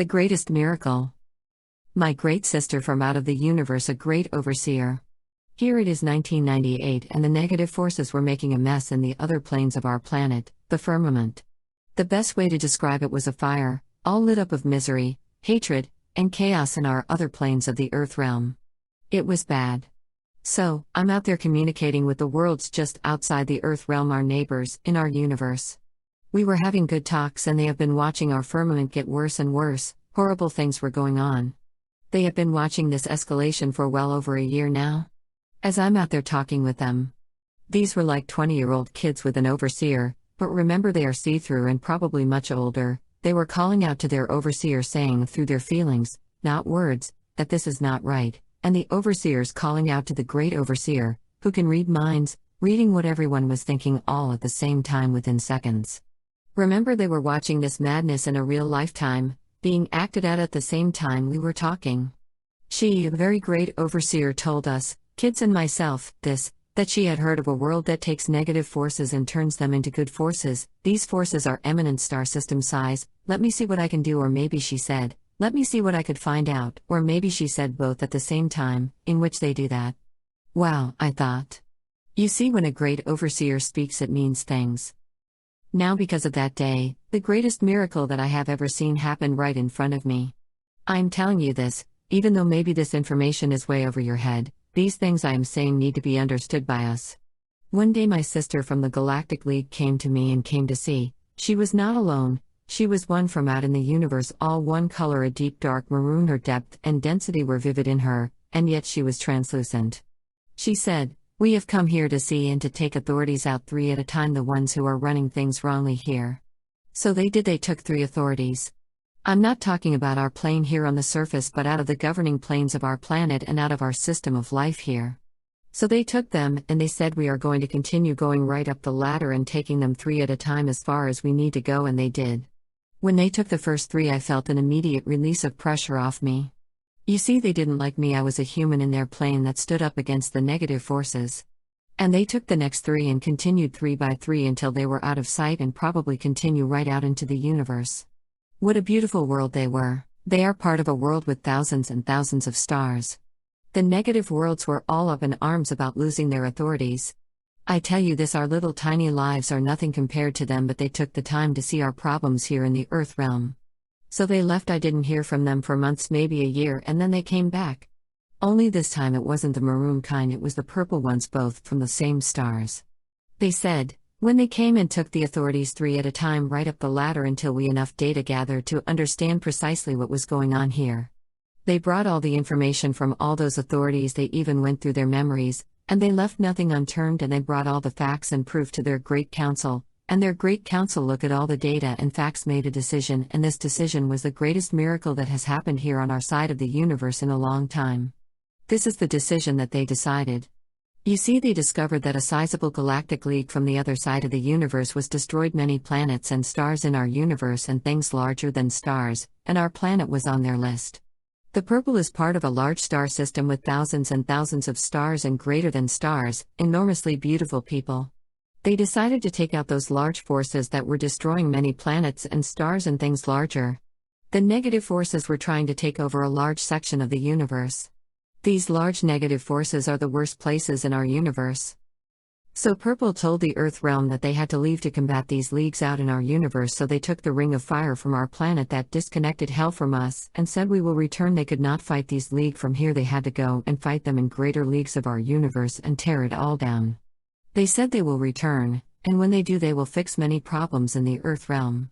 The greatest miracle. My great sister from out of the universe, a great overseer. Here it is 1998 and the negative forces were making a mess in the other planes of our planet, the firmament. The best way to describe it was a fire, all lit up of misery, hatred, and chaos in our other planes of the earth realm. It was bad. So, I'm out there communicating with the worlds just outside the earth realm, our neighbors, in our universe. We were having good talks and they have been watching our firmament get worse and worse, horrible things were going on. They have been watching this escalation for well over a year now. As I'm out there talking with them. These were like 20-year-old kids with an overseer, but remember they are see-through and probably much older. They were calling out to their overseer saying through their feelings, not words, that this is not right, and the overseers calling out to the great overseer, who can read minds, reading what everyone was thinking all at the same time within seconds. Remember they were watching this madness in a real lifetime, being acted at the same time we were talking. She, a very great overseer, told us, kids and myself, that she had heard of a world that takes negative forces and turns them into good forces. These forces are eminent star system size. Let me see what I can do, or maybe she said, let me see what I could find out, or maybe she said both at the same time, in which they do that. Wow, I thought. You see, when a great overseer speaks, it means things. Now because of that day, the greatest miracle that I have ever seen happened right in front of me. I'm telling you this, even though maybe this information is way over your head, these things I am saying need to be understood by us. One day my sister from the Galactic League came to me and came to see. She was not alone, she was one from out in the universe, all one color, a deep dark maroon. Her depth and density were vivid in her, and yet she was translucent. She said, "We have come here to see and to take authorities out 3 at a time, the ones who are running things wrongly here." So they did, they took 3 authorities. I'm not talking about our plane here on the surface, but out of the governing planes of our planet and out of our system of life here. So they took them and they said, we are going to continue going right up the ladder and taking them 3 at a time as far as we need to go, and they did. When they took the first 3, I felt an immediate release of pressure off me. You see, they didn't like me, I was a human in their plane that stood up against the negative forces. And they took the next 3 and continued 3 by 3 until they were out of sight and probably continue right out into the universe. What a beautiful world they were. They are part of a world with thousands and thousands of stars. The negative worlds were all up in arms about losing their authorities. I tell you this, our little tiny lives are nothing compared to them, but they took the time to see our problems here in the earth realm. So they left. I didn't hear from them for months, maybe a year, and then they came back. Only this time it wasn't the maroon kind, it was the purple ones, both from the same stars. They said, when they came and took the authorities 3 at a time right up the ladder until we enough data gathered to understand precisely what was going on here. They brought all the information from all those authorities, they even went through their memories, and they left nothing unturned, and they brought all the facts and proof to their great council, and their great council looked at all the data and facts, made a decision, and this decision was the greatest miracle that has happened here on our side of the universe in a long time. This is the decision that they decided. You see, they discovered that a sizable galactic league from the other side of the universe was destroyed many planets and stars in our universe and things larger than stars, and our planet was on their list. The purple is part of a large star system with thousands and thousands of stars and greater than stars, enormously beautiful people. They decided to take out those large forces that were destroying many planets and stars and things larger. The negative forces were trying to take over a large section of the universe. These large negative forces are the worst places in our universe. So Purple told the Earth realm that they had to leave to combat these leagues out in our universe, so they took the ring of fire from our planet that disconnected hell from us and said we will return. They could not fight these league from here, they had to go and fight them in greater leagues of our universe and tear it all down. They said they will return, and when they do they will fix many problems in the Earth realm.